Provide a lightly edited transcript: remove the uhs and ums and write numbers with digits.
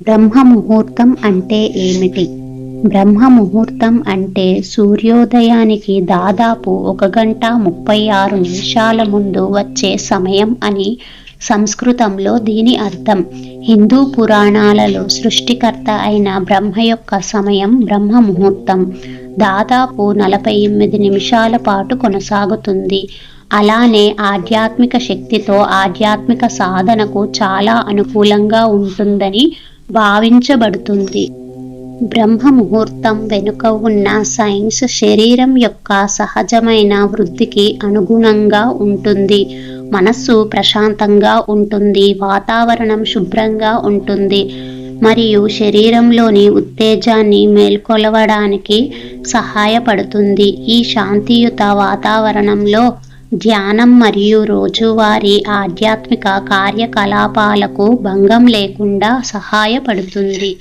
బ్రహ్మ ముహూర్తం అంటే ఏమిటి? బ్రహ్మ ముహూర్తం అంటే సూర్యోదయానికి దాదాపు 1 గంట 36 నిమిషాల ముందు వచ్చే సమయం అని సంస్కృతంలో దీని అర్థం. హిందూ పురాణాలలో సృష్టికర్త అయిన బ్రహ్మ యొక్క సమయం బ్రహ్మ ముహూర్తం దాదాపు 48 నిమిషాల పాటు కొనసాగుతుంది. అలానే ఆధ్యాత్మిక శక్తితో ఆధ్యాత్మిక సాధనకు చాలా అనుకూలంగా ఉంటుందని భావించబడుతుంది. బ్రహ్మ ముహూర్తం వెనుక ఉన్న సైన్స్ శరీరం యొక్క సహజమైన వృద్ధికి అనుగుణంగా ఉంటుంది. మనస్సు ప్రశాంతంగా ఉంటుంది, వాతావరణం శుభ్రంగా ఉంటుంది మరియు శరీరంలోని ఉత్తేజాన్ని మేల్కొలవడానికి సహాయపడుతుంది. ఈ శాంతియుత వాతావరణంలో ధ్యానం మరియు రోజువారీ ఆధ్యాత్మిక కార్యకలాపాలకు భంగం లేకుండా సహాయపడుతుంది.